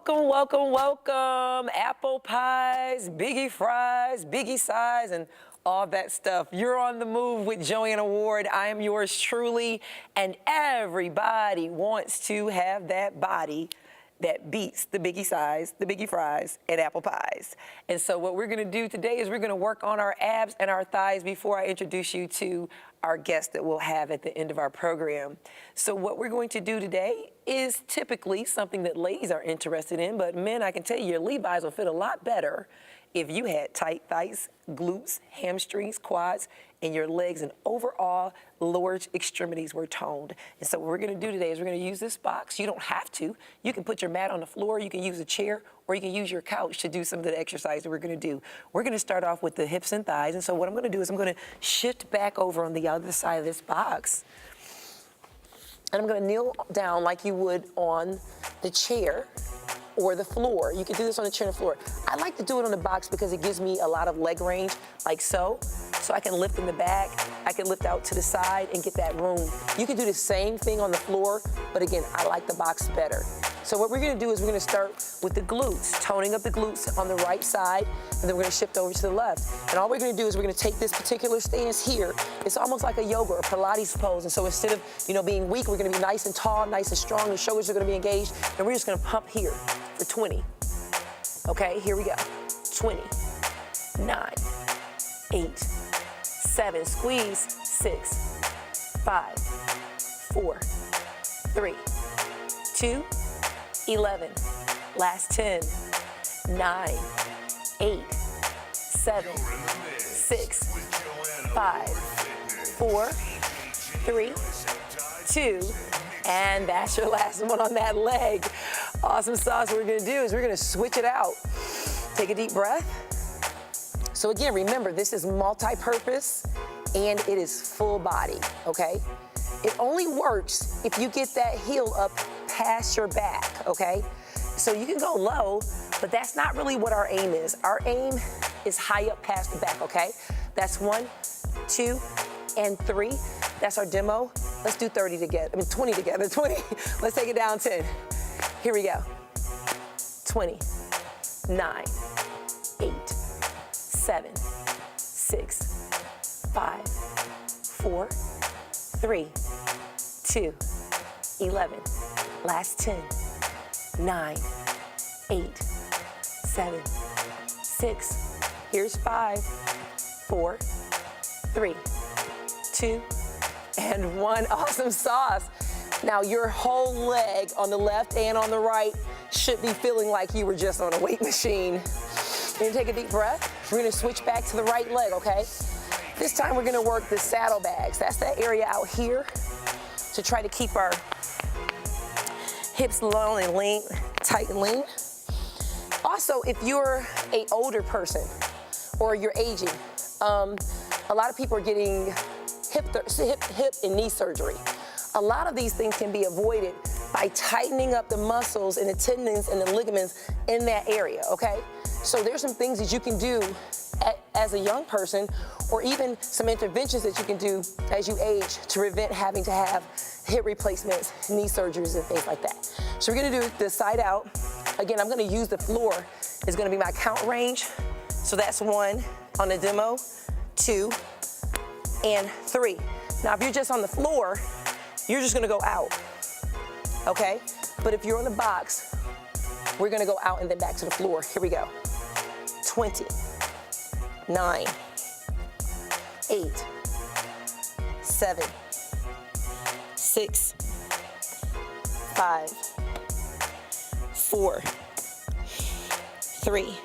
Welcome, welcome, welcome. Apple pies, biggie fries, biggie size, and all that stuff. You're on the move with JoAnna Ward. I am yours truly, and everybody wants to have that body that beats the biggie size, the biggie fries, and apple pies. And so what we're gonna do today is we're gonna work on our abs and our thighs before I introduce you to our guest that we'll have at the end of our program. So what we're going to do today is typically something that ladies are interested in, but men, I can tell you, your Levi's will fit a lot better if you had tight thighs, glutes, hamstrings, quads, and your legs and overall lower extremities were toned. And so what we're gonna do today is we're gonna use this box. You don't have to. You can put your mat on the floor, you can use a chair, or you can use your couch to do some of the exercise that we're gonna do. We're gonna start off with the hips and thighs. And so what I'm gonna do is I'm gonna shift back over on the other side of this box. And I'm gonna kneel down like you would on the chair or the floor. You can do this on the chair and the floor. I like to do it on the box because it gives me a lot of leg range, like so. So I can lift in the back, I can lift out to the side and get that room. You can do the same thing on the floor, but again, I like the box better. So what we're gonna do is we're gonna start with the glutes, toning up the glutes on the right side, and then we're gonna shift over to the left. And all we're gonna do is we're gonna take this particular stance here. It's almost like a yoga or Pilates pose. And so instead of being weak, we're gonna be nice and tall, nice and strong. The shoulders are gonna be engaged, and we're just gonna pump here for 20. Okay, here we go. 20, 9, 8, 7, squeeze, 6, 5, 4, 3, 2, 11, last 10, 9, 8, 7, 6, 5, 4, 3, 2, and that's your last one on that leg. Awesome sauce. What we're gonna do is we're gonna switch it out. Take a deep breath. So again, remember, this is multi-purpose and it is full body, okay? It only works if you get that heel up past your back, okay? So you can go low, but that's not really what our aim is. Our aim is high up past the back, okay? That's 1, 2, and 3. That's our demo. Let's do 30 together, 20 together, 20. Let's take it down 10. Here we go. 20, 9, 8, 7, 6, 5, 4, 3, 2, 11, last 10, 9, 8, 7, 6, here's 5, 4, 3, 2, and 1. Awesome sauce. Now your whole leg on the left and on the right should be feeling like you were just on a weight machine. You're gonna take a deep breath. We're gonna switch back to the right leg, okay? This time we're gonna work the saddlebags. That's that area out here to try to keep our hips long and lean, tight and lean. Also, if you're an older person or you're aging, a lot of people are getting hip and knee surgery. A lot of these things can be avoided by tightening up the muscles and the tendons and the ligaments in that area, okay? So there's some things that you can do as a young person, or even some interventions that you can do as you age to prevent having to have hip replacements, knee surgeries, and things like that. So we're gonna do the side out. Again, I'm gonna use the floor. It's gonna be my count range. So that's 1 on the demo, 2, and 3. Now, if you're just on the floor, you're just gonna go out, okay? But if you're on the box, we're gonna go out and then back to the floor. Here we go. 20, 9, 8, 7, 6, 5, 4, 3,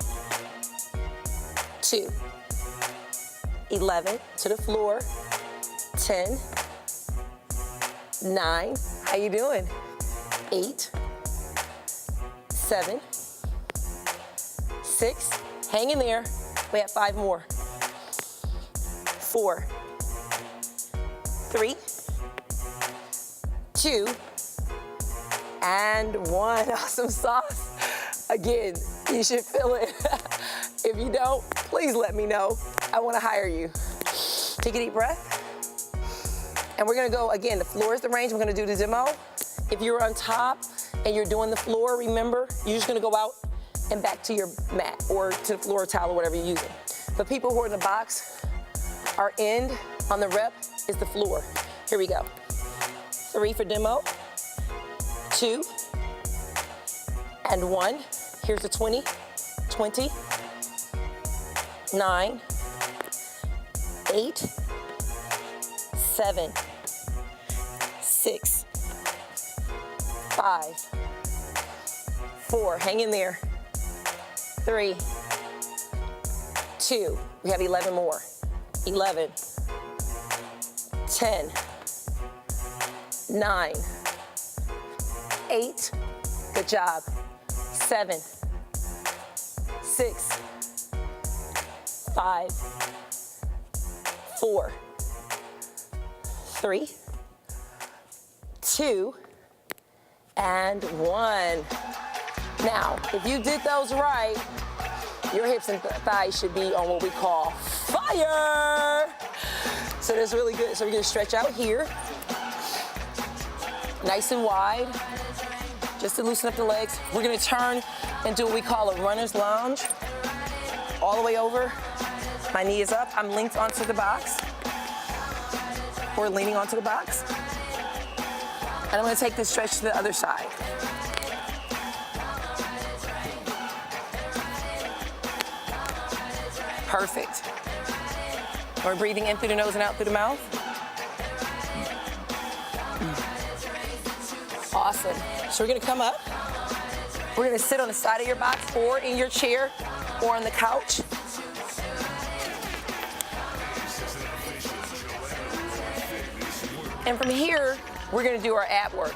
2, 11, to the floor, 10, 9, how you doing? 8, 7, 6, hang in there. We have 5 more. 4, 3, 2, and 1. Awesome sauce. Again, you should feel it. If you don't, please let me know. I want to hire you. Take a deep breath. And we're gonna go, again, the floor is the range. We're gonna do the demo. If you're on top, and you're doing the floor, remember, you're just gonna go out and back to your mat or to the floor towel or whatever you're using. The people who are in the box, our end on the rep is the floor. Here we go. 3 for demo, 2, and 1. Here's the 20, 20, 9, 8, 7, 6, 5, 4, hang in there, 3, 2, we have 11 more, 11, 10, 9, 8, good job, 7, 6, 5, 4, 3, 2, and 1. Now, if you did those right, your hips and thighs should be on what we call fire. So that's really good. So we're gonna stretch out here, nice and wide, just to loosen up the legs. We're gonna turn and do what we call a runner's lunge, all the way over. My knee is up, I'm linked onto the box, or leaning onto the box. And I'm gonna take this stretch to the other side. Perfect. We're breathing in through the nose and out through the mouth. Awesome. So we're gonna come up. We're gonna sit on the side of your box or in your chair or on the couch. And from here, we're gonna do our ab work.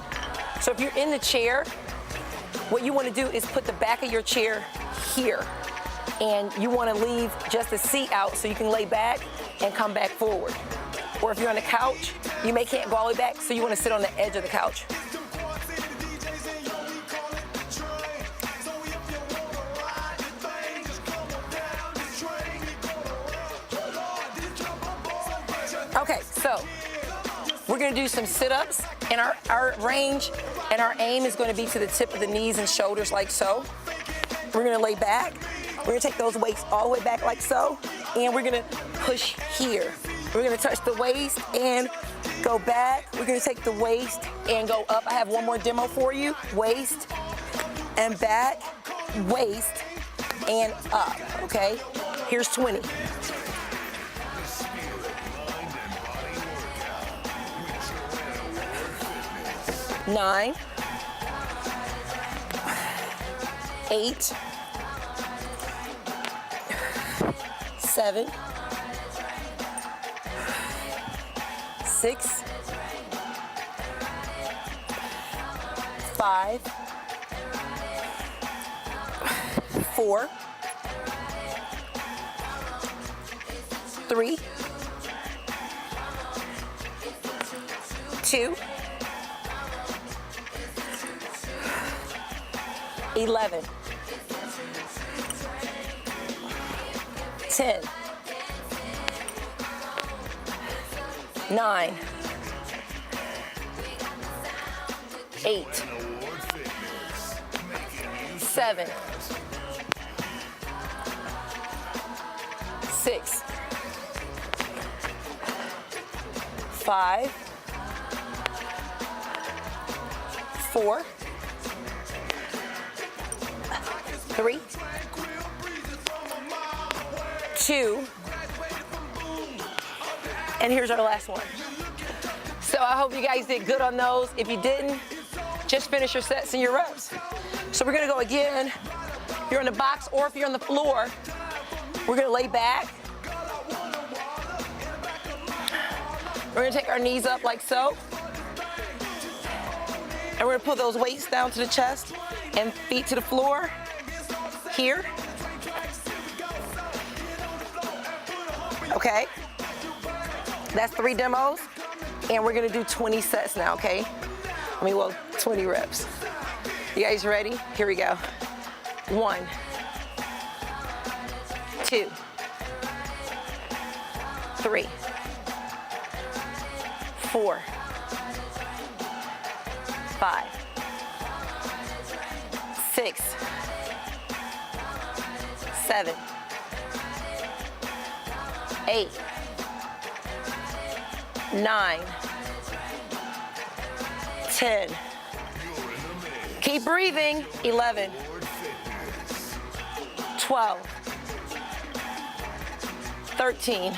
So if you're in the chair, what you wanna do is put the back of your chair here. And you wanna leave just the seat out so you can lay back and come back forward. Or if you're on the couch, you can't go all the way back, so you wanna sit on the edge of the couch. Okay, so we're gonna do some sit-ups, and our range and our aim is gonna be to the tip of the knees and shoulders like so. We're gonna lay back. We're gonna take those weights all the way back like so, and we're gonna push here. We're gonna touch the waist and go back. We're gonna take the waist and go up. I have one more demo for you. Waist and back, waist and up, okay? Here's 20. Nine, 8, 7, 6, 5, 4, 3, 2, 11, 10, 9, 8, 7, 6, 5, 4, 3, 2, and here's our last one. So I hope you guys did good on those. If you didn't, just finish your sets and your reps. So we're gonna go again. If you're in the box or if you're on the floor, we're gonna lay back. We're gonna take our knees up like so. And we're gonna pull those weights down to the chest and feet to the floor. Here. Okay. That's 3 demos. And we're gonna do 20 sets now, okay? 20 reps. You guys ready? Here we go. 1, 2, 3, 4, 5, 6, 7, 8, 9, 10. Keep breathing. 11, 12, 13,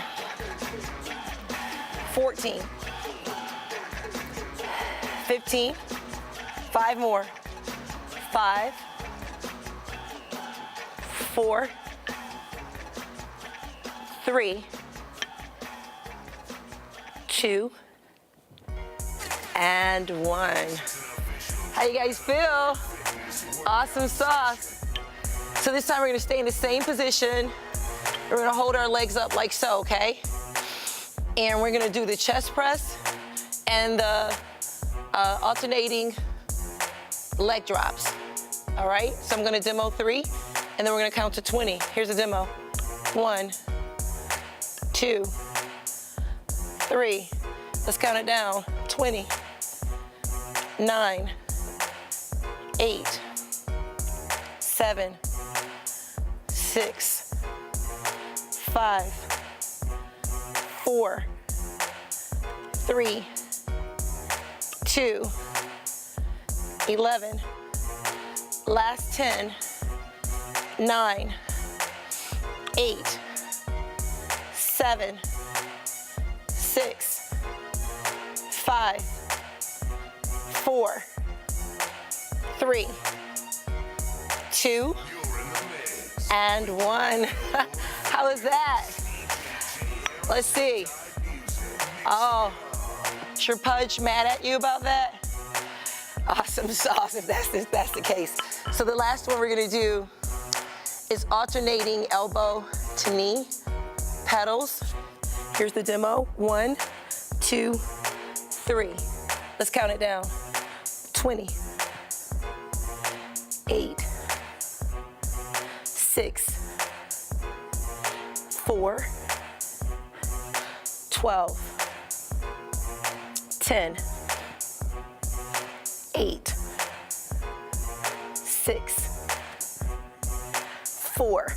14, 15, 5 more, 5, 4, 3, 2, and 1. How you guys feel? Awesome sauce. So this time we're gonna stay in the same position. We're gonna hold our legs up like so, okay? And we're gonna do the chest press and the alternating leg drops. All right, so I'm gonna demo 3, and then we're gonna count to 20. Here's the demo. 1, 2, 3. Let's count it down. 20, 9, 8, 7, 6, 5, 4, 3, 2, 11, last 10, 9, 8, 7, 6, 5, 4, 3, 2, and 1. How is that? Let's see. Oh, Sure Pudge mad at you about that? Awesome sauce if that's the case. So the last one we're gonna do is alternating elbow to knee pedals. Here's the demo. 1, 2, 3. Let's count it down. 20, 8, 6, 4, 12, 10, 8, 6, 4,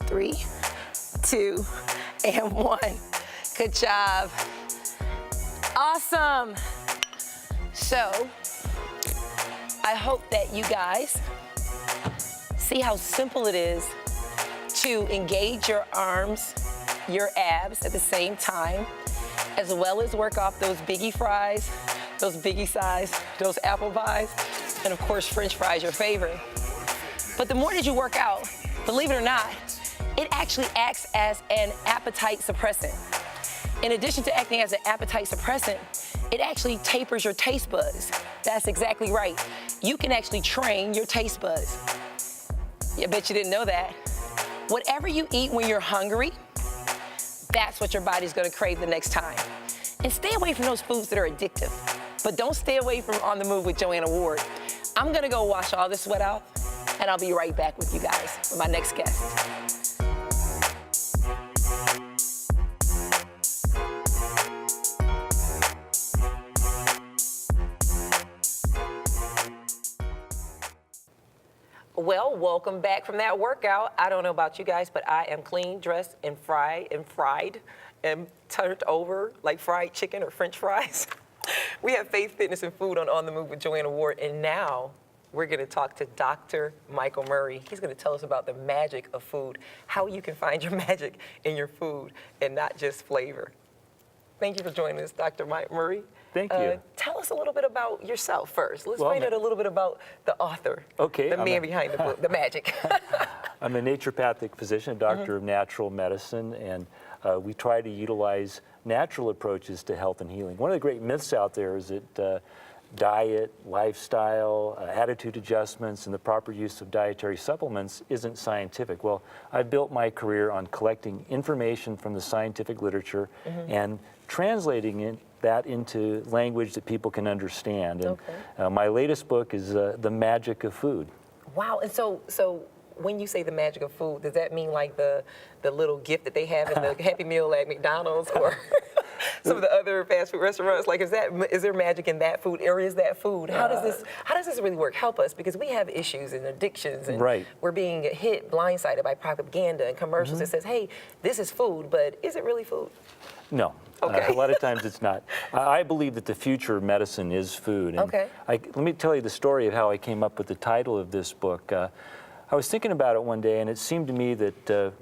3, 2, and 1. Good job. Awesome. So, I hope that you guys see how simple it is to engage your arms, your abs at the same time, as well as work off those biggie fries, those biggie size, those apple pies, and of course, French fries, your favorite. But the more that you work out, believe it or not, it actually acts as an appetite suppressant. In addition to acting as an appetite suppressant, it actually tapers your taste buds. That's exactly right. You can actually train your taste buds. I bet you didn't know that. Whatever you eat when you're hungry, that's what your body's gonna crave the next time. And stay away from those foods that are addictive. But don't stay away from On the Move with JoAnna Ward. I'm gonna go wash all this sweat out, and I'll be right back with you guys, with my next guest. Well, welcome back from that workout. I don't know about you guys, but I am clean, dressed, and fried, and turned over like fried chicken or French fries. We have Faith, Fitness, and Food on the Move with JoAnna Ward, and now we're gonna talk to Dr. Michael Murray. He's gonna tell us about the magic of food, how you can find your magic in your food and not just flavor. Thank you for joining us, Dr. Mike Murray. Thank you. Tell us a little bit about yourself first. Let's find out a little bit about the author, the man behind the book, the magic. I'm a naturopathic physician, a doctor of natural medicine, and we try to utilize natural approaches to health and healing. One of the great myths out there is that diet, lifestyle, attitude adjustments, and the proper use of dietary supplements isn't scientific. Well, I've built my career on collecting information from the scientific literature and translating that into language that people can understand. And my latest book is The Magic of Food. Wow, and so when you say the magic of food, does that mean like the little gift that they have in the Happy Meal at McDonald's, or? some of the other fast food restaurants? Like, is there magic in that food, or is that food? How does this really work? Help us, because we have issues and addictions, and we're being hit blindsided by propaganda and commercials that says, hey, this is food, but is it really food? No. Okay. A lot of times it's not. I believe that the future of medicine is food. And let me tell you the story of how I came up with the title of this book. I was thinking about it one day, and it seemed to me that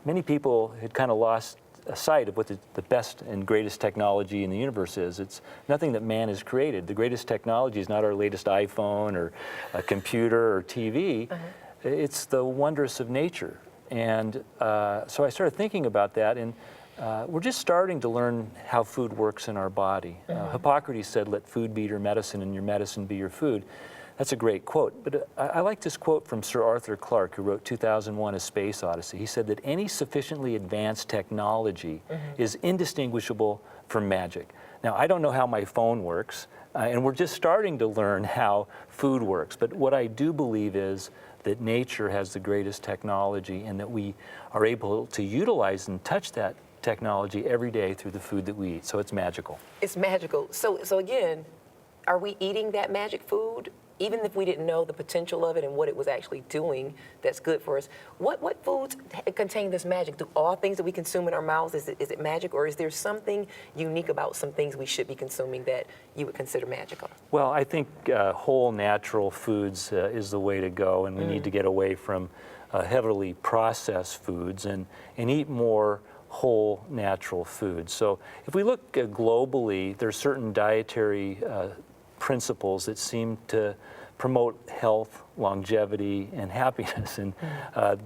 many people had kind of lost sight of what the best and greatest technology in the universe is. It's nothing that man has created. The greatest technology is not our latest iPhone or a computer or TV. It's the wonders of nature. And so I started thinking about that, and we're just starting to learn how food works in our body. Hippocrates said, let food be your medicine and your medicine be your food. That's a great quote, but I like this quote from Sir Arthur Clarke, who wrote 2001: A Space Odyssey. He said that any sufficiently advanced technology is indistinguishable from magic. Now, I don't know how my phone works, and we're just starting to learn how food works, but what I do believe is that nature has the greatest technology, and that we are able to utilize and touch that technology every day through the food that we eat. So it's magical. It's magical. So again, are we eating that magic food? Even if we didn't know the potential of it and what it was actually doing that's good for us, what foods contain this magic? Do all things that we consume in our mouths, is it magic, or is there something unique about some things we should be consuming that you would consider magical? Well, I think whole natural foods is the way to go, and we need to get away from heavily processed foods and eat more whole natural foods. So if we look globally, there's certain dietary principles that seem to promote health, longevity, and happiness. And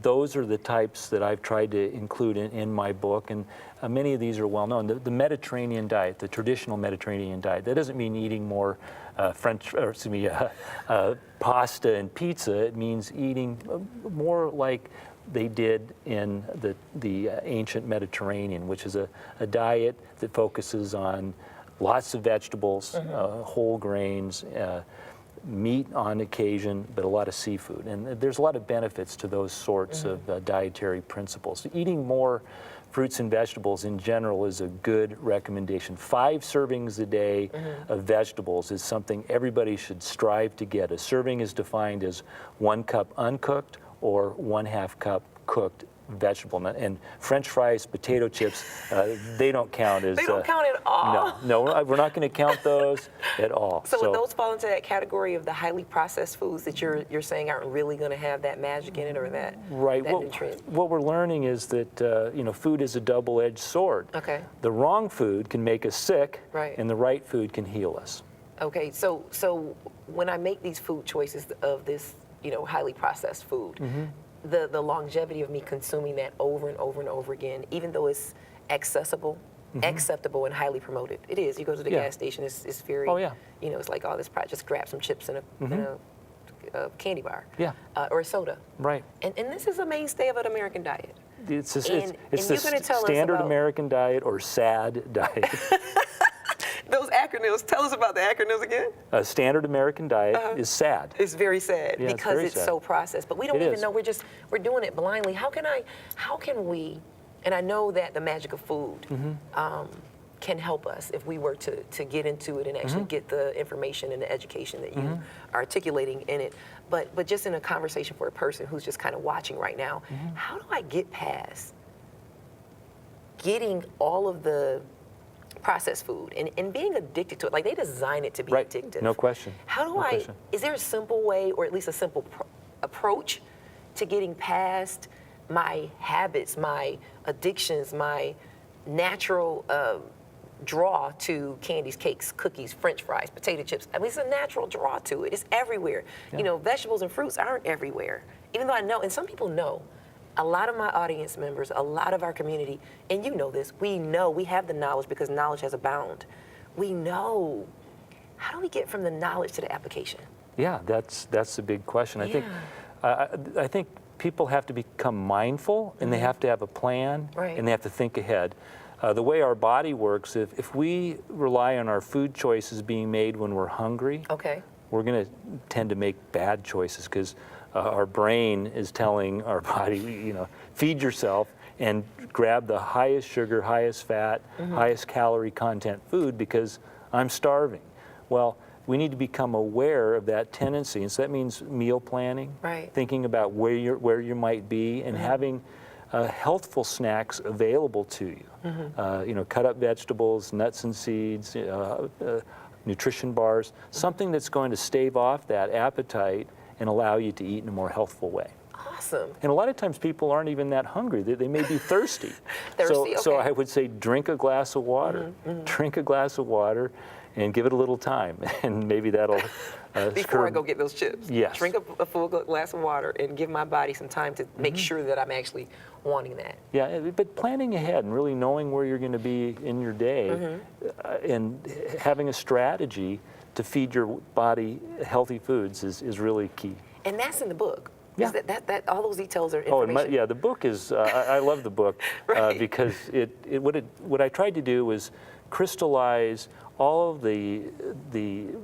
those are the types that I've tried to include in my book. And many of these are well known. The Mediterranean diet, the traditional Mediterranean diet, that doesn't mean eating more pasta and pizza. It means eating more like they did in the ancient Mediterranean, which is a diet that focuses on lots of vegetables, whole grains, meat on occasion, but a lot of seafood. And there's a lot of benefits to those sorts of dietary principles. Eating more fruits and vegetables in general is a good recommendation. 5 servings a day of vegetables is something everybody should strive to get. A serving is defined as 1 cup uncooked or 1/2 cup cooked vegetable. And French fries, potato chips, they don't count as... They don't count at all? No, we're not going to count those at all. So would those fall into that category of the highly processed foods that you're saying aren't really going to have that magic in it, or that, that nutrient? What we're learning is that food is a double-edged sword. Okay. The wrong food can make us sick, and the right food can heal us. Okay, so when I make these food choices of this, highly processed food, the longevity of me consuming that over and over and over again, even though it's accessible, acceptable, and highly promoted. It is. You go to the gas station, it's very, it's like, oh, this probably just grab some chips and a candy bar, or a soda. Right. And this is a mainstay of an American diet. It's the standard American diet or SAD diet. Those acronyms, tell us about the acronyms again. A standard American diet is SAD. It's very sad because it's sad. So processed. But we don't even know, we're doing it blindly. How can we, and I know that the magic of food can help us if we were to get into it and actually get the information and the education that you are articulating in it. But just in a conversation for a person who's just kind of watching right now, how do I get past getting all of the processed food and being addicted to it? Like, they design it to be addictive. No question. How do is there a simple way, or at least a simple approach to getting past my habits, my addictions, my natural draw to candies, cakes, cookies, French fries, potato chips? I mean, it's a natural draw to it. It's everywhere. Vegetables and fruits aren't everywhere. Even though I know, and some people know, a lot of my audience members, a lot of our community, and you know this, we have the knowledge because knowledge has abound. We know. How do we get from the knowledge to the application? Yeah, that's the big question. I think people have to become mindful, and they have to have a plan, and they have to think ahead. The way our body works, if we rely on our food choices being made when we're hungry, we're going to tend to make bad choices because our brain is telling our body, feed yourself, and grab the highest sugar, highest fat, highest calorie content food because I'm starving. Well, we need to become aware of that tendency, and so that means meal planning, thinking about where you might be, and having healthful snacks available to you. You know, cut up vegetables, nuts and seeds, nutrition bars, something that's going to stave off that appetite and allow you to eat in a more healthful way. Awesome. And a lot of times people aren't even that hungry. They may be thirsty. So I would say drink a glass of water. Drink a glass of water and give it a little time, and maybe that'll before I go get those chips. Yes. Drink a full glass of water and give my body some time to make sure that I'm actually wanting that. Yeah, but planning ahead and really knowing where you're going to be in your day, and having a strategy to feed your body healthy foods is really key. And that's in the book. Yeah. That all those details are information. Yeah, the book is, I love the book because what I tried to do was crystallize all of the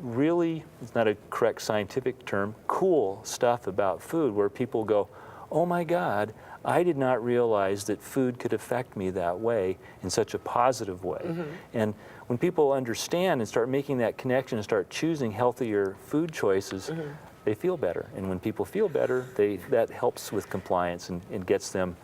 really, it's not a correct scientific term, cool stuff about food where people go, oh my God, I did not realize that food could affect me that way in such a positive way. And when people understand and start making that connection and start choosing healthier food choices, they feel better. And when people feel better, that helps with compliance and gets them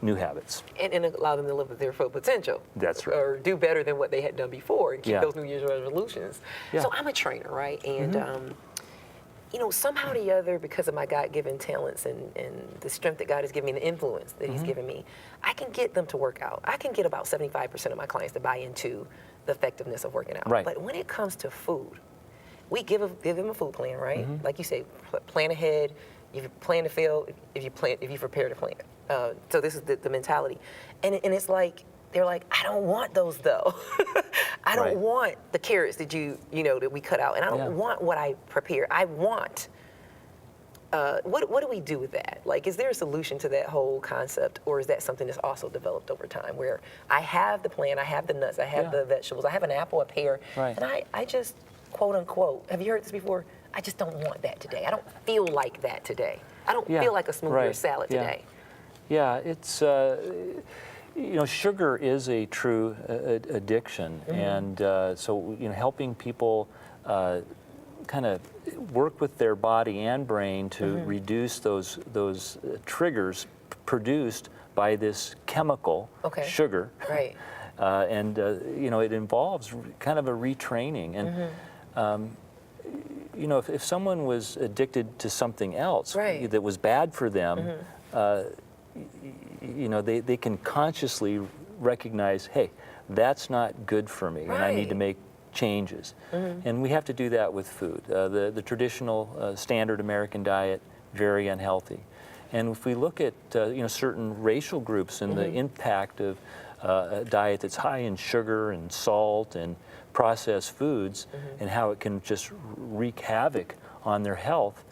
new habits. And allow them to live with their full potential. That's right. Or do better than what they had done before and keep Yeah. those New Year's resolutions. Yeah. So I'm a trainer, right? And you know, somehow or the other, because of my God-given talents and the strength that God has given me, and the influence that He's given me, I can get them to work out. I can get about 75% of my clients to buy into the effectiveness of working out. Right. But when it comes to food, we give them a food plan, right? Like you say, plan ahead. If you plan to fail, if you prepare to plan. So this is the mentality, and it's like they're like, I don't want those though. I don't want the carrots that that we cut out, and I don't want what I prepare. I want. What do we do with that? Like, is there a solution to that whole concept, or is that something that's also developed over time, where I have the plan, I have the nuts, I have the vegetables, I have an apple, a pear, and I just quote unquote. Have you heard this before? I just don't want that today. I don't feel like that today. I don't feel like a smoothie or salad today. Yeah, it's, you know, sugar is a true addiction. And so, you know, helping people kind of work with their body and brain to reduce those triggers produced by this chemical, sugar. Right. And, you know, it involves kind of a retraining. And, you know, if someone was addicted to something else that was bad for them, you know, they can consciously recognize, hey, that's not good for me, and I need to make changes. And we have to do that with food. The traditional standard American diet, very unhealthy. And if we look at you know, certain racial groups and the impact of a diet that's high in sugar and salt and processed foods, and how it can just wreak havoc on their health,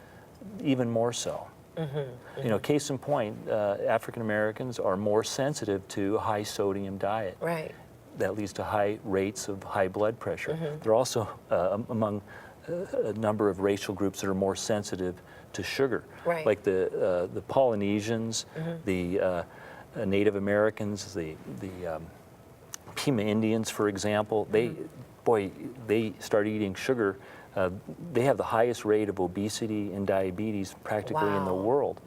even more so. You know, case in point, African Americans are more sensitive to a high sodium diet. Right. That leads to high rates of high blood pressure. They're also among a number of racial groups that are more sensitive to sugar, like the Polynesians, the Native Americans, the Pima Indians, for example. They start eating sugar. They have the highest rate of obesity and diabetes practically in the world.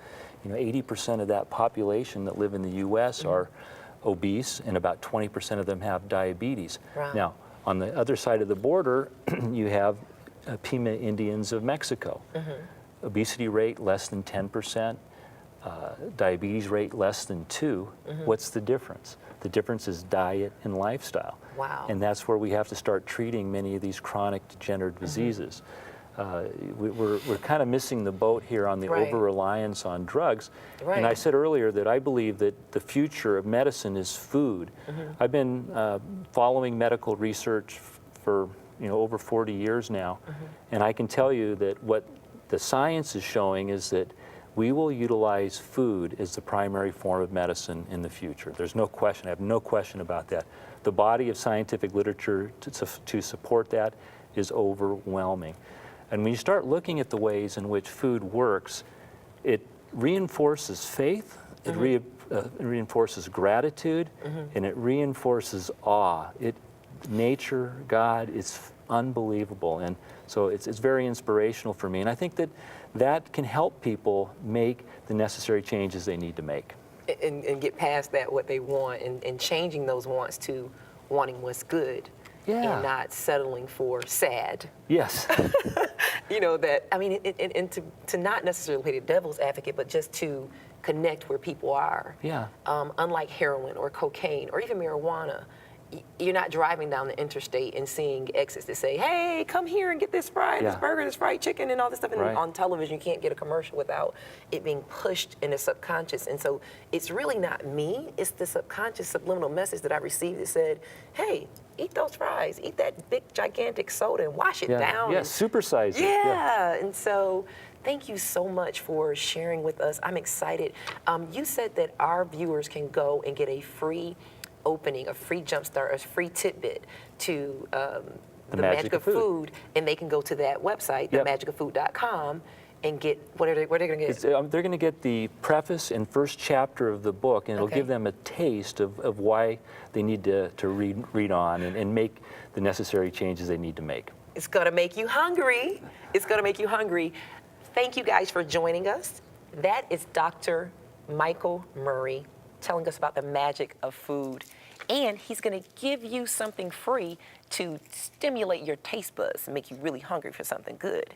You know, 80% of that population that live in the U.S. are obese, and about 20% of them have diabetes. Now, on the other side of the border, you have Pima Indians of Mexico. Obesity rate less than 10%, diabetes rate less than 2%. What's the difference? The difference is diet and lifestyle. Wow. And that's where we have to start treating many of these chronic degenerative diseases. We're kind of missing the boat here on the over-reliance on drugs. And I said earlier that I believe that the future of medicine is food. I've been following medical research for over 40 years now, and I can tell you that what the science is showing is that we will utilize food as the primary form of medicine in the future. There's no question, I have no question about that. The body of scientific literature to support that is overwhelming. And when you start looking at the ways in which food works, it reinforces faith, it reinforces gratitude, and it reinforces awe. Nature, God, is unbelievable, and so it's very inspirational for me. And I think that can help people make the necessary changes they need to make. And get past that, what they want, and changing those wants to wanting what's good. Yeah. And not settling for sad. Yes. You know, that, I mean, and to not necessarily play the devil's advocate, but just to connect where people are. Yeah. Unlike heroin or cocaine or even marijuana, you're not driving down the interstate and seeing exits that say, hey, come here and get this this burger, this fried chicken, and all this stuff. And Right. on television, you can't get a commercial without it being pushed in the subconscious. And so it's really not me, it's the subconscious subliminal message that I received that said, hey, eat those fries, eat that big gigantic soda and wash it down. Yeah, and, supersize it. yeah, and so thank you so much for sharing with us. I'm excited. You said that our viewers can go and get a free opening, a free jumpstart, a free tidbit to the Magic of Food, and they can go to that website, themagicoffood.com, and get what are they going to get? They're going to get the preface and first chapter of the book, and it'll Okay. give them a taste of why they need to read on and make the necessary changes they need to make. It's going to make you hungry. It's going to make you hungry. Thank you guys for joining us. That is Dr. Michael Murray telling us about the magic of food. And he's going to give you something free to stimulate your taste buds and make you really hungry for something good.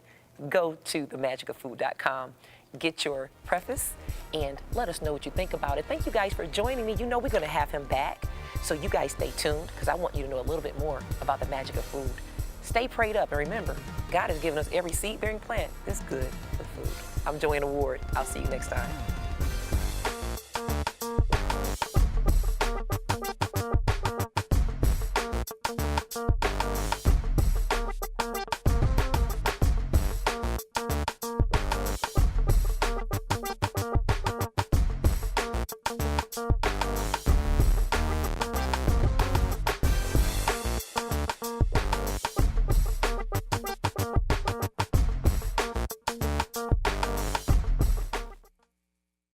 Go to themagicoffood.com, get your preface, and let us know what you think about it. Thank you guys for joining me. You know we're going to have him back, so you guys stay tuned because I want you to know a little bit more about the magic of food. Stay prayed up, and remember, God has given us every seed-bearing plant that's good for food. I'm JoAnna Ward. I'll see you next time.